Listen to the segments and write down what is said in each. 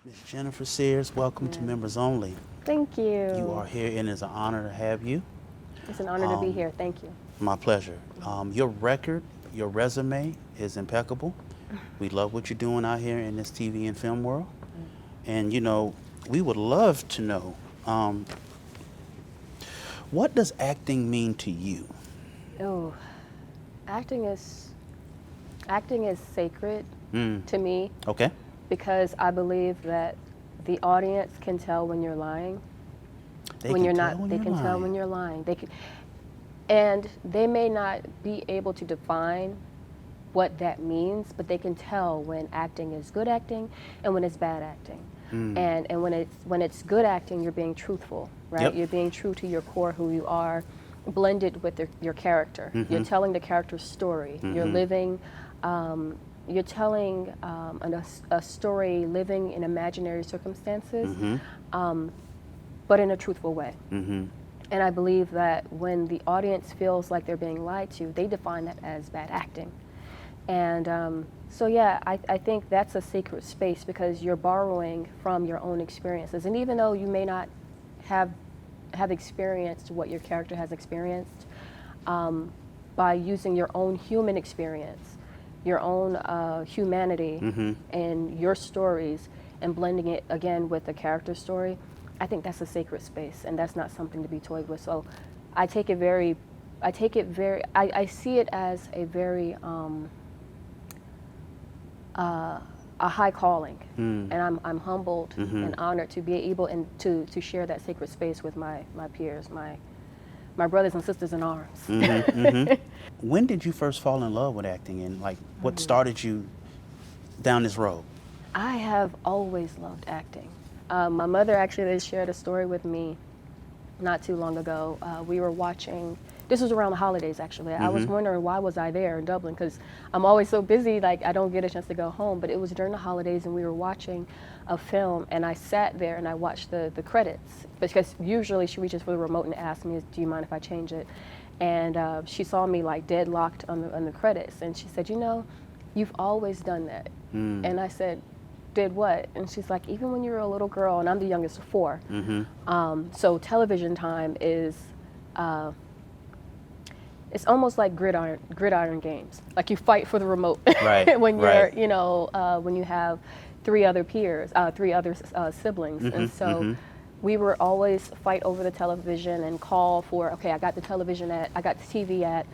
Ms. Jennifer Sears, welcome to Yeah. Members Only. Thank You you. are here and it's an honor to have you. It's an honor to be Um, here. Thank you. my pleasure. Your record, your resume is impeccable. We love what you're doing out here in this TV and film world. And we would love to know, what does acting mean to you? Oh, acting is acting is sacred Mm, to me okay. because I believe that the audience can tell when you're lying. They When can you're tell not, when they you're can tell lying. when you're lying. They can, and they may not be able to define what that means, but they can tell when acting is good acting and when it's bad acting. Mm, And when it's good acting, you're being truthful, right? yep. You're being true to your core, who you are, blended with your character. You're Mm-hmm. telling the character's story. You're Mm-hmm. living, you're telling a story, living in imaginary circumstances, Mm-hmm. but in a truthful way. Mm-hmm. And I believe that when the audience feels like they're being lied to, they define that as bad acting. And so, yeah, I think that's a sacred space because you're borrowing from your own experiences. And even though you may not have experienced what your character has experienced, by using your own human experience, your own humanity, Mm-hmm. and your stories, and blending it again with the character story, I think that's a sacred space, and that's not something to be toyed with. So, I take it very, I see it as a very a high calling, Mm. and I'm humbled Mm-hmm. and honored to be able and to share that sacred space with my peers, my brothers and sisters in arms. Mm-hmm. Mm-hmm. When did you first fall in love with acting, and like what started you down this road? I have always loved acting. My mother actually shared a story with me not too long ago. We were watching. This was around the holidays, actually. I was Mm-hmm. wondering why was I there in Dublin because I'm always so busy, like I don't get a chance to go home. But it was during the holidays, and we were watching a film, and I sat there and I watched the credits because usually she reaches for the remote and asks me, "Do you mind if I change it?" And she saw me like deadlocked on the credits, and she said, "You've always done that." Mm. And I said, "Did what?" And she's like, "Even when you were a little girl," and I'm the youngest of four. Mm-hmm. So television time is, it's almost like gridiron games. Like you fight for the remote Right. when you're, Right. when you have three other peers, three other siblings, Mm-hmm. and so Mm-hmm. we were always fight over the television and call for, okay, I got the TV at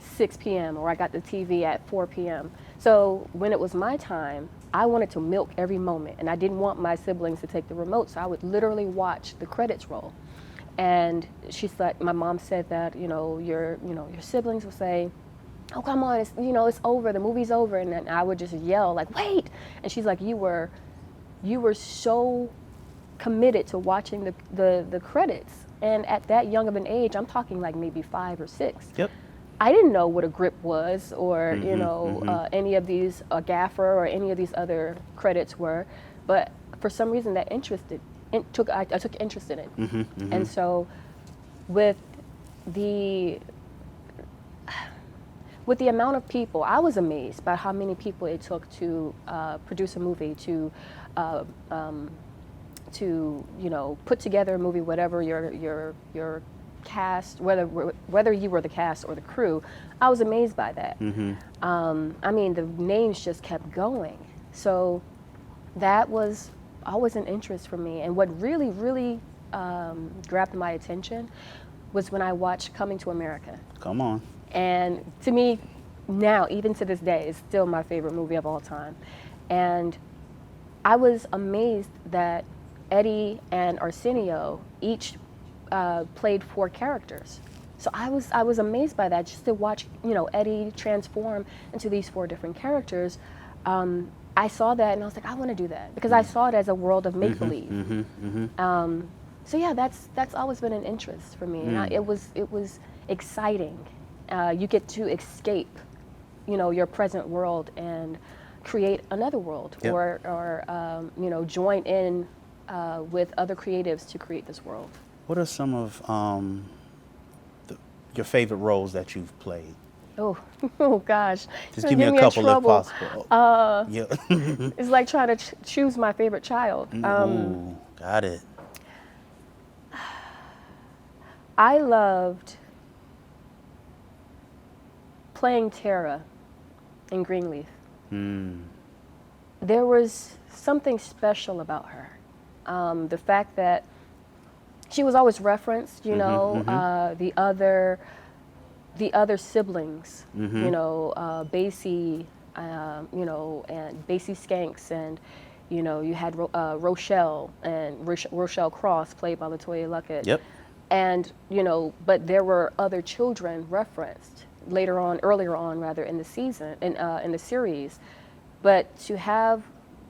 6 p.m. or I got the TV at 4 p.m. So when it was my time, I wanted to milk every moment, and I didn't want my siblings to take the remote, so I would literally watch the credits roll. And she's like, my mom said that, your siblings will say, "Oh, come on, it's over, the movie's over," and then I would just yell like, "Wait!" And she's like, you were so committed to watching the credits, and at that young of an age, I'm talking like maybe 5 or 6. Yep. I didn't know what a grip was, or Mm-hmm. Mm-hmm. any of these gaffer or any of these other credits were, but for some reason that I took interest in it, Mm-hmm. Mm-hmm. and so with the with the amount of people, I was amazed by how many people it took to produce a movie, uh, um, to put together a movie, whatever your cast, whether you were the cast or the crew. I was amazed by that. Mm-hmm. I mean, the names just kept going. So that was always an interest for me. And what really, really grabbed my attention was when I watched Coming to America. Come on. And to me, now, even to this day, it's still my favorite movie of all time. And I was amazed that Eddie and Arsenio each played 4 characters. So I was amazed by that, just to watch Eddie transform into these 4 different characters. I saw that and I was like, I want to do that because I saw it as a world of make believe. Mm-hmm. Mm-hmm. So yeah, that's always been an interest for me, and it was exciting. You get to escape, your present world and create another world, Yep. or join in with other creatives to create this world. What are some of your favorite roles that you've played? Oh, oh gosh. Just Gonna give me get a in couple if trouble. possible. Yeah. It's like trying to choose my favorite child. Ooh, got it. I loved playing Tara in Greenleaf. Mm. There was something special about her. The fact that she was always referenced, the other siblings, Basie, and Basie Skanks, and you had Rochelle and Rochelle Cross, played by Latoya Luckett. Yep. And but there were other children referenced earlier on rather in the season, in the series. But to have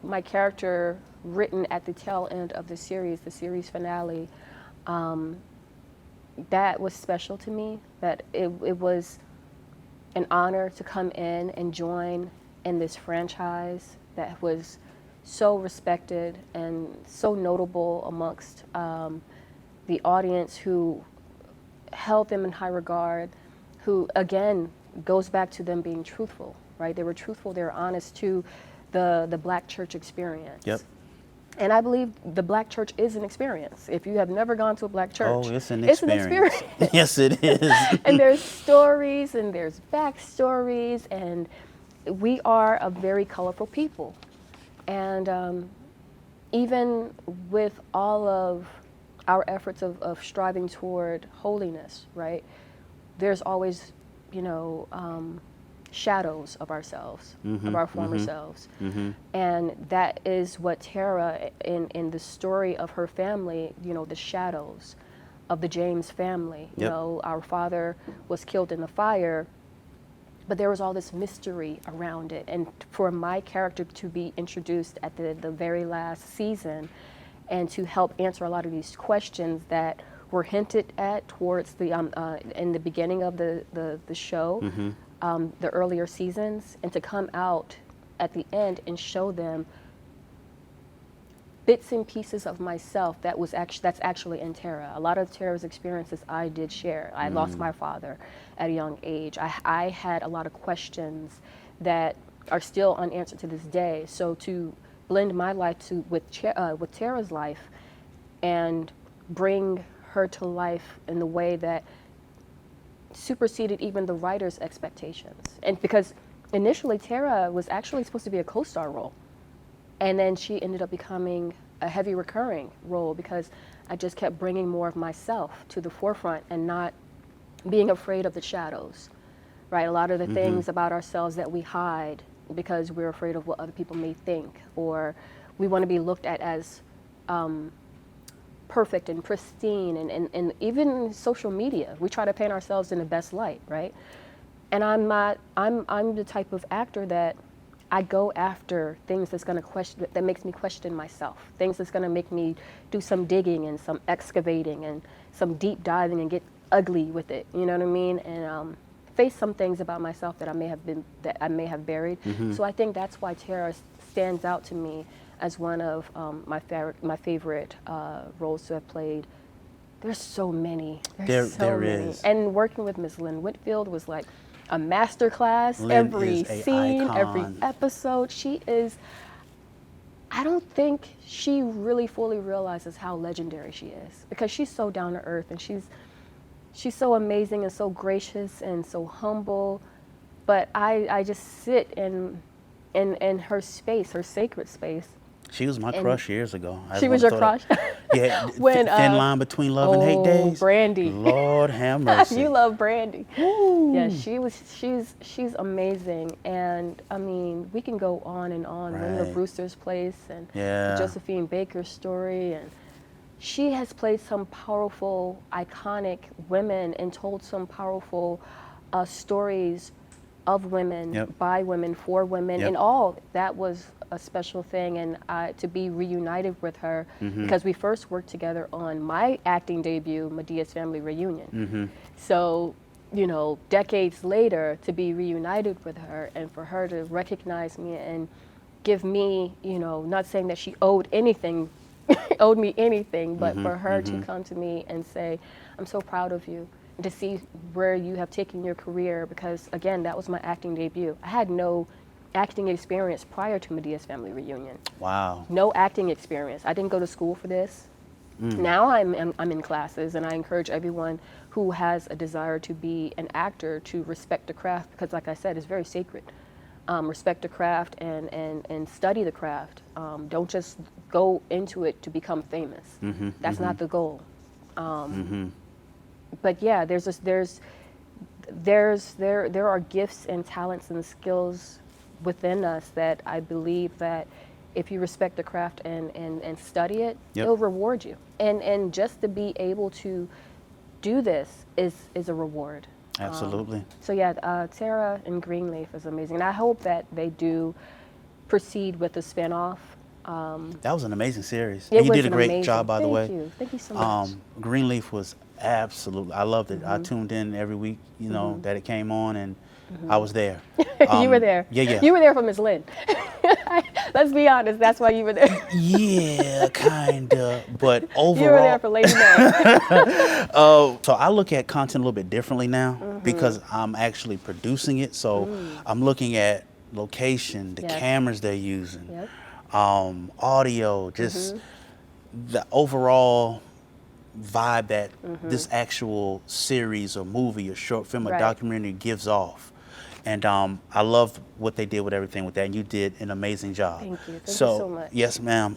my character written at the tail end of the series finale, that was special to me. That it was an honor to come in and join in this franchise that was so respected and so notable amongst the audience, who held them in high regard, who again goes back to them being truthful, right? They were truthful, they were honest to the Black church experience. Yep. And I believe the Black church is an experience. If you have never gone to a Black church, Oh, it's an it's an experience. experience. Yes, it is. And there's stories and there's backstories, and we are a very colorful people. And even with all of our efforts of striving toward holiness, right? There's always, shadows of ourselves, of our former selves. And that is what Tara, in the story of her family, the shadows of the James family. Yep. Our father was killed in the fire, but there was all this mystery around it. And for my character to be introduced at the very last season, and to help answer a lot of these questions that were hinted at towards the in the beginning of the show, the earlier seasons, and to come out at the end and show them bits and pieces of myself that's actually in Tara. A lot of Tara's experiences I did share. I lost my father at a young age. I had a lot of questions that are still unanswered to this day. So to blend my life with Tara's life and bring her to life in the way that superseded even the writer's expectations. And because initially Tara was actually supposed to be a co-star role, and then she ended up becoming a heavy recurring role because I just kept bringing more of myself to the forefront and not being afraid of the shadows, right? A lot of the things about ourselves that we hide because we're afraid of what other people may think, or we want to be looked at as perfect and pristine, and even social media, we try to paint ourselves in the best light, right? And I'm the type of actor that I go after things that makes me question myself, things that's going to make me do some digging and some excavating and some deep diving and get ugly with it, you know what I mean? And face some things about myself that I may have buried. So I think that's why Tara stands out to me as one of my favorite roles to have played. There's so many. There's so there many. is. And working with Miss Lynn Whitfield was like a master class. Lynn Every is a scene, icon. every episode, I don't think she really fully realizes how legendary she is, because she's so down to earth, and she's so amazing and so gracious and so humble. But I just sit in her space, her sacred space. She was my crush years ago. She was your crush? Yeah, When, thin line between love and hate days. Brandy. Lord have mercy. You love Brandy. Woo. Yeah, she's amazing. And I mean, we can go on and on. Remember Right. Brewster's Place and Yeah. Josephine Baker's story, and she has played some powerful, iconic women and told some powerful stories of women, Yep. by women, for women, Yep. and all. That was a special thing, and to be reunited with her, because we first worked together on my acting debut, Medea's Family Reunion. So, decades later, to be reunited with her and for her to recognize me and give me, not saying that she owed anything, owed me anything, but for her to come to me and say, "I'm so proud of you. to see where you have taken your career, because again, that was my acting debut. I had no acting experience prior to Medea's Family Reunion. Wow. No acting experience. I didn't go to school for this. Now I'm in classes, and I encourage everyone who has a desire to be an actor to respect the craft, because like I said, it's very sacred. Respect the craft and study the craft. Don't just go into it to become famous. That's not the goal. But yeah, there are gifts and talents and skills within us that I believe that if you respect the craft and study it, Yep. it'll reward you. And just to be able to do this is a reward. Absolutely. So yeah, Tara and Greenleaf is amazing. And I hope that they do proceed with the spinoff. That was an amazing series. It And you was did a an great amazing- job, by the way. Thank you. Thank you so much. Greenleaf was absolutely, I loved it. Mm-hmm. I tuned in every week, you know, that it came on, and I was there. You were there. Yeah. You were there for Miss Lynn. Let's be honest. That's why you were there. Yeah, kinda. But overall, You were there for Lady May. so I look at content a little bit differently now because I'm actually producing it. So I'm looking at location, the Yes. cameras they're using, Yep. audio, just the overall vibe that this actual series or movie or short film or Right. documentary gives off. And I loved what they did with everything with that, and you did an amazing job. Thank you. Thank you so much. Yes, ma'am.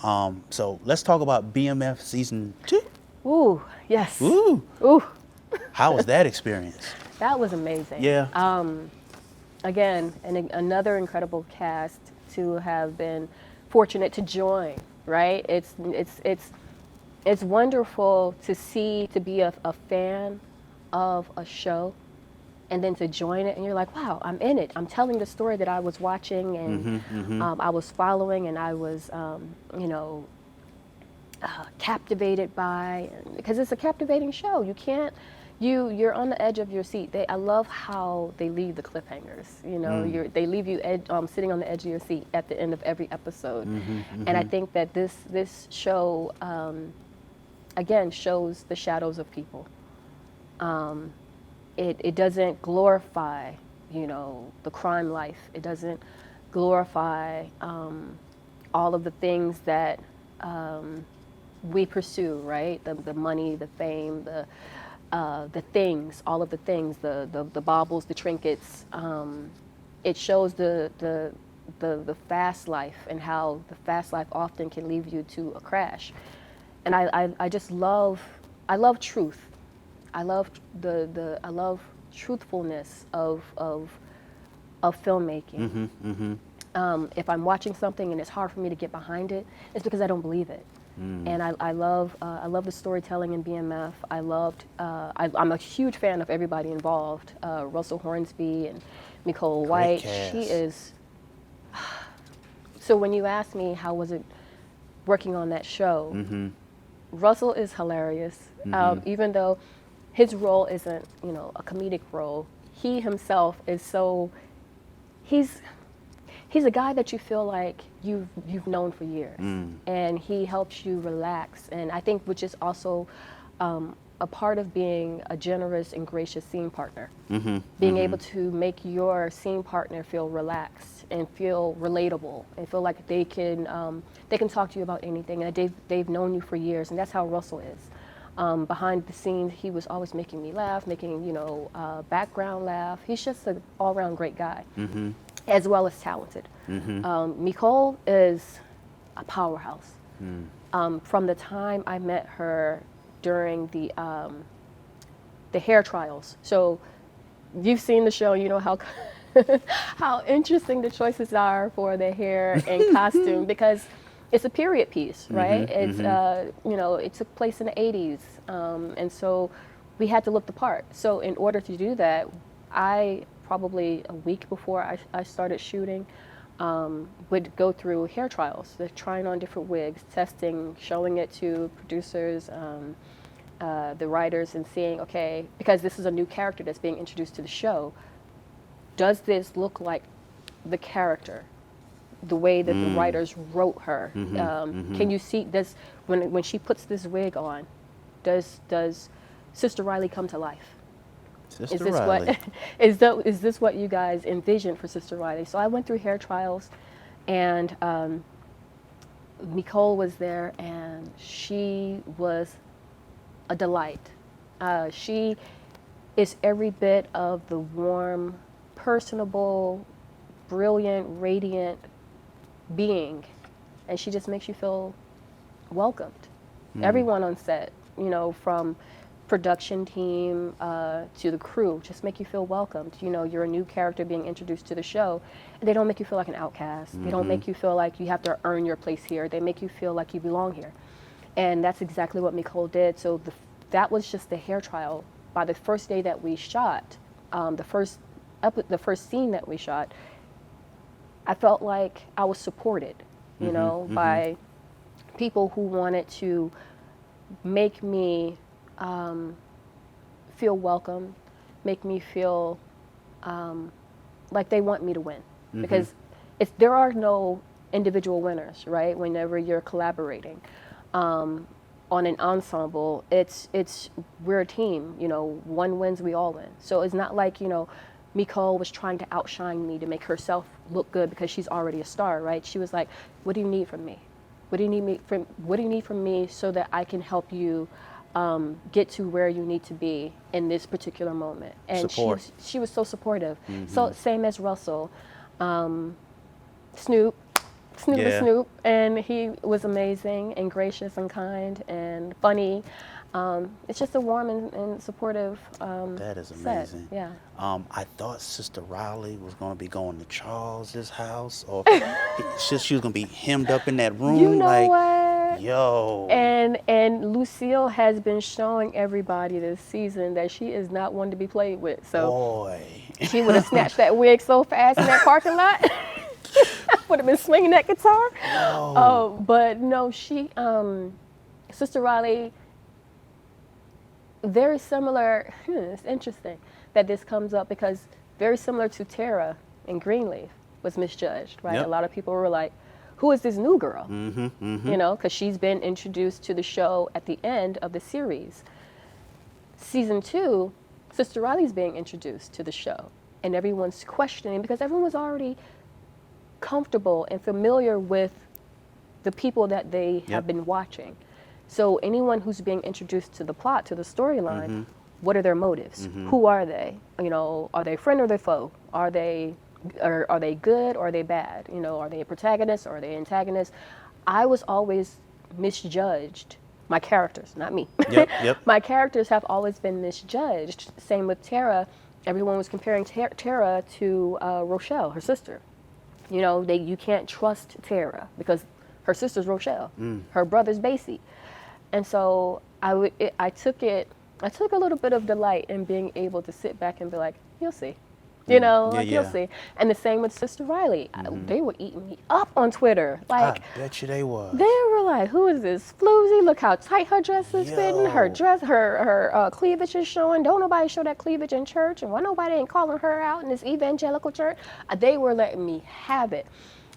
So let's talk about BMF season 2. Ooh, yes. Ooh, Ooh, how was that experience? that was amazing. Yeah. Again, another incredible cast to have been fortunate to join. Right? It's wonderful to see, to be a fan of a show, and then to join it, and you're like, wow, I'm in it. I'm telling the story that I was watching, and I was following, and I was, captivated by, because it's a captivating show. You can't, you're on the edge of your seat. I love how they leave the cliffhangers. You know, they leave you sitting on the edge of your seat at the end of every episode. And I think that this show, again, shows the shadows of people. It doesn't glorify, the crime life. It doesn't glorify all of the things that we pursue, right? The money, the fame, the things, all of the things, the baubles, the trinkets. It shows the fast life, and how the fast life often can lead you to a crash. And I just love truth. I love I love truthfulness of filmmaking. If I'm watching something and it's hard for me to get behind it, it's because I don't believe it. And I love the storytelling in BMF. I'm a huge fan of everybody involved. Russell Hornsby and Nicole White. cast. She is. So when you ask me how was it working on that show, Russell is hilarious. Even though his role isn't, a comedic role, he himself is so. He's a guy that you feel like you've known for years, and he helps you relax. And I think, which is also a part of being a generous and gracious scene partner, being able to make your scene partner feel relaxed and feel relatable and feel like they can talk to you about anything, and they've known you for years. And that's how Russell is. Behind the scenes, he was always making me laugh, making background laugh. He's just an all-around great guy. As well as talented. Nicole is a powerhouse. From the time I met her during the hair trials. So you've seen the show, you know how how interesting the choices are for the hair and costume, because it's a period piece, right? It's it took place in the 80s, and so we had to look the part. So in order to do that, I probably a week before I started shooting, would go through hair trials, trying on different wigs, testing, showing it to producers, the writers, and seeing, okay, because this is a new character that's being introduced to the show, does this look like the character, the way that the writers wrote her? Can you see this, when she puts this wig on, does Sister Riley come to life? Sister is this Riley. what is this what you guys envisioned for Sister Riley? So I went through hair trials, and Nicole was there, and she was a delight. She is every bit of the warm, personable, brilliant, radiant being, and she just makes you feel welcomed. Everyone on set, you know, from production team to the crew, just make you feel welcomed. You know, you're a new character being introduced to the show, and they don't make you feel like an outcast. They don't make you feel like you have to earn your place here. They make you feel like you belong here, and that's exactly what Nicole did. So that was just the hair trial. By the first day that we shot, the first scene that we shot, I felt like I was supported, you know, by people who wanted to make me feel welcome, make me feel like they want me to win. Because there are no individual winners, right? Whenever you're collaborating on an ensemble, we're a team. You know, one wins, we all win. So it's not like, you know, Nicole was trying to outshine me to make herself look good because she's already a star, right? She was like, "What do you need from me? What do you need from me so that I can help you get to where you need to be in this particular moment?" And she was so supportive. So same as Russell, Snoop is Snoop, and he was amazing and gracious and kind and funny. It's just a warm and supportive That is set. amazing. Yeah. I thought Sister Riley was going to be going to Charles's house, or she was going to be hemmed up in that room. You know like, what? yo. And Lucille has been showing everybody this season that she is not one to be played with. So Boy. she would have snatched that wig so fast in that parking lot. Would have been swinging that guitar. But no, Sister Riley, very similar. It's interesting that this comes up because very similar to Tara in Greenleaf was misjudged, right? Yep. A lot of people were like, "Who is this new girl?" You know, because she's been introduced to the show at the end of the series. Season 2, Sister Riley's being introduced to the show, and everyone's questioning because everyone was already comfortable and familiar with the people that they have been watching. So anyone who's being introduced to the plot, to the storyline, what are their motives? Who are they? You know, are they friend or they foe? Are they good or are they bad? You know, are they a protagonist or are they antagonist? I was always misjudged. My characters, not me. Yep. My characters have always been misjudged. Same with Tara. Everyone was comparing Tara to Rochelle, her sister. You know, you can't trust Tara because her sister's Rochelle, her brother's Basie. And so I took a little bit of delight in being able to sit back and be like, you'll see. You know, you'll see. And the same with Sister Riley. They were eating me up on Twitter. Like, I bet you they was. they were like, who is this floozy? Look how tight her dress is fitting. Her dress, her cleavage is showing. Don't nobody show that cleavage in church. And why nobody ain't calling her out in this evangelical church? They were letting me have it.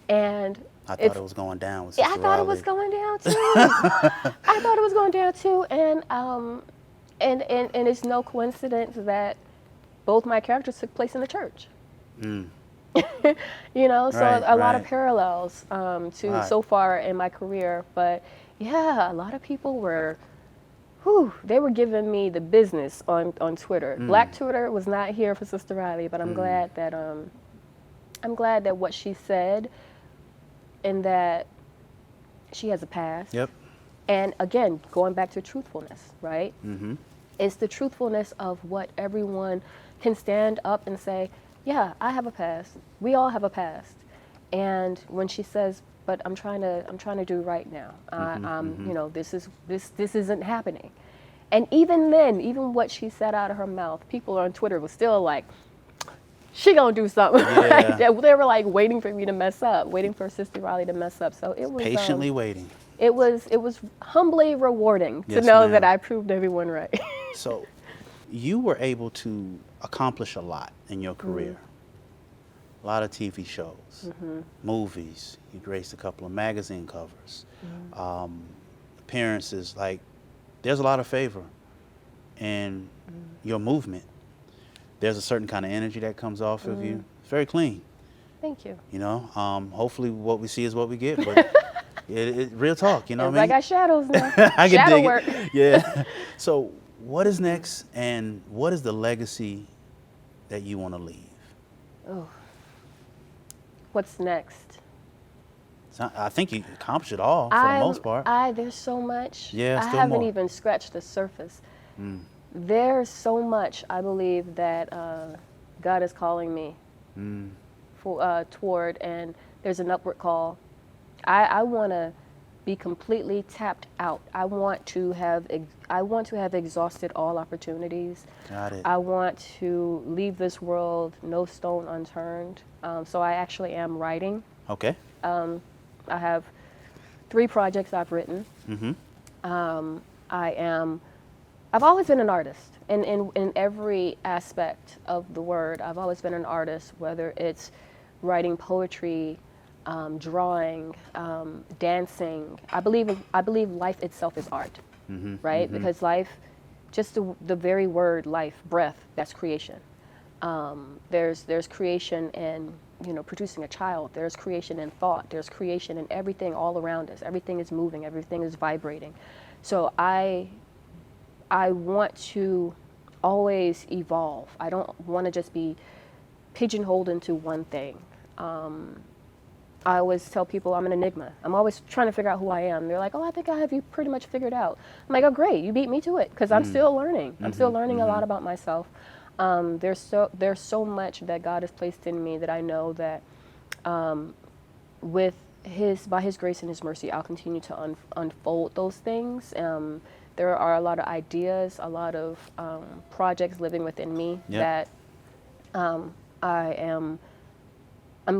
And I thought it was going down with Sister I thought Riley. it was going down too. I thought it was going down too. And it's no coincidence that both my characters took place in the church. You know, so a lot of parallels to so far in my career. But yeah, a lot of people were, they were giving me the business on Twitter. Black Twitter was not here for Sister Riley, but I'm glad that what she said and that she has a past. Yep. And again, going back to truthfulness, right? It's the truthfulness of what everyone can stand up and say, yeah, I have a past. We all have a past. And when she says, but I'm trying to do right now. You know, this isn't happening. And even then, even what she said out of her mouth, people on Twitter were still like, she gonna do something. Like, they were like waiting for me to mess up, waiting for Sister Riley to mess up. So it was patiently waiting. It was humbly rewarding to know that I proved everyone right. So you were able to accomplish a lot in your career. A lot of TV shows, movies. You graced a couple of magazine covers, appearances. Like, there's a lot of favor in your movement. there's a certain kind of energy that comes off of you. It's very clean. Thank you. You know, hopefully what we see is what we get. But real talk, you know what I I mean? got shadows now. I can Shadow dig work. it. Yeah. So what is next, and what is the legacy that you want to leave? Oh, what's next? I think you accomplished it all for the most part. There's so much. Yeah, I still haven't more. even scratched the surface. There's so much I believe that God is calling me toward, and there's an upward call. I want to be completely tapped out. I want to have exhausted all opportunities. Got it. I want to leave this world no stone unturned. So I actually am writing. Okay. I have 3 projects I've written. Mm-hmm. I've always been an artist in every aspect of the word. I've always been an artist, whether it's writing poetry, drawing, dancing. I believe life itself is art, right? Because life, just the very word life, breath, that's creation. There's creation in producing a child. There's creation in thought. There's creation in everything all around us. Everything is moving. Everything is vibrating. So I want to always evolve. I don't want to just be pigeonholed into one thing. I always tell people I'm an enigma. I'm always trying to figure out who I am. They're like, oh, I think I have you pretty much figured out. I'm like, oh, great, you beat me to it, because I'm still learning. I'm still learning a lot about myself. There's so much that God has placed in me that I know that by His grace and His mercy, I'll continue to unfold those things. There are a lot of ideas, a lot of projects living within me that I'm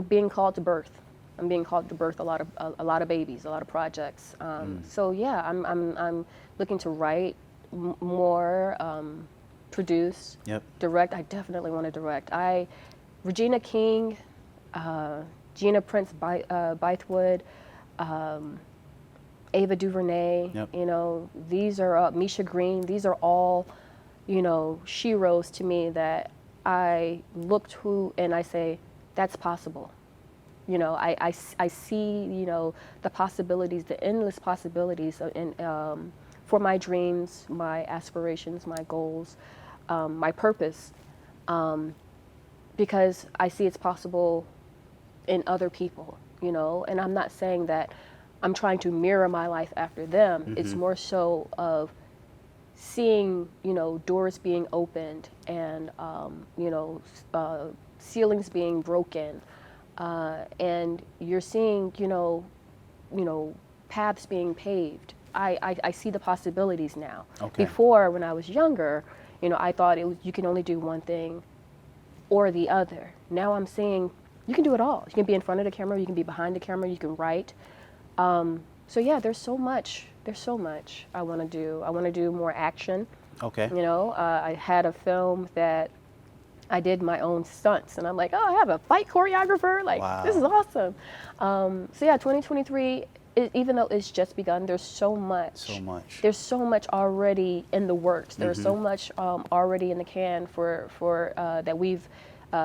being called to birth. I'm being called to birth a lot of babies, a lot of projects. So yeah, I'm looking to write more, produce, direct. I definitely want to direct. Regina King, Gina Prince Bythewood, Ava DuVernay. These are Misha Green. These are all, sheroes to me that I look to and I say, that's possible. I see, the possibilities, the endless possibilities for my dreams, my aspirations, my goals, my purpose, because I see it's possible in other people, and I'm not saying that I'm trying to mirror my life after them. It's more so of seeing, doors being opened and, ceilings being broken. And you're seeing, paths being paved. I see the possibilities now. Okay. Before, when I was younger, I thought you can only do one thing or the other. Now I'm seeing you can do it all. You can be in front of the camera, you can be behind the camera, you can write. So yeah, there's so much I want to do. I want to do more action. Okay. I had a film that I did my own stunts, and I'm like, oh, I have a fight choreographer. Like, wow. This is awesome. So yeah, 2023, even though it's just begun, there's so much. So much. There's so much already in the works. There's so much already in the can for that we've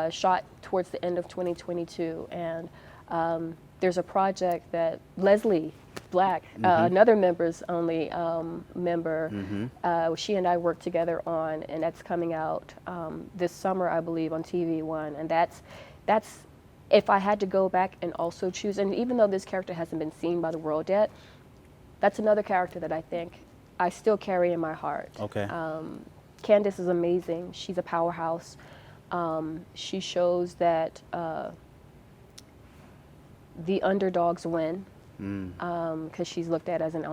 shot towards the end of 2022. And there's a project that Leslie Black, another members only member, she and I worked together on, and that's coming out this summer, I believe, on TV One. And that's if I had to go back and also choose, and even though this character hasn't been seen by the world yet, that's another character that I think I still carry in my heart. Okay. Candace is amazing. She's a powerhouse. She shows that the underdogs win, because she's looked at as an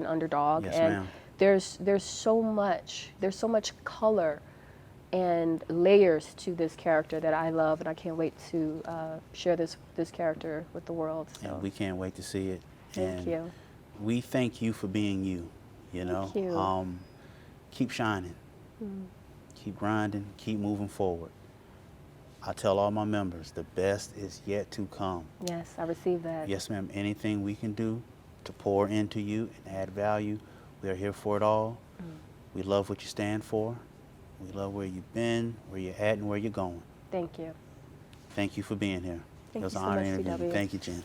underdog. Yes, and ma'am. There's so much color and layers to this character that I love, and I can't wait to share this character with the world. So. And we can't wait to see it. Thank you. We thank you for being you. Thank you. Keep shining, keep grinding, keep moving forward. I tell all my members, the best is yet to come. Yes, I received that. Yes, ma'am. Anything we can do to pour into you and add value, we are here for it all. We love what you stand for. We love where you've been, where you're at, and where you're going. Thank you. Thank you for being here. Thank It was you an so honor much, interviewing you. CW. Thank you, Jen.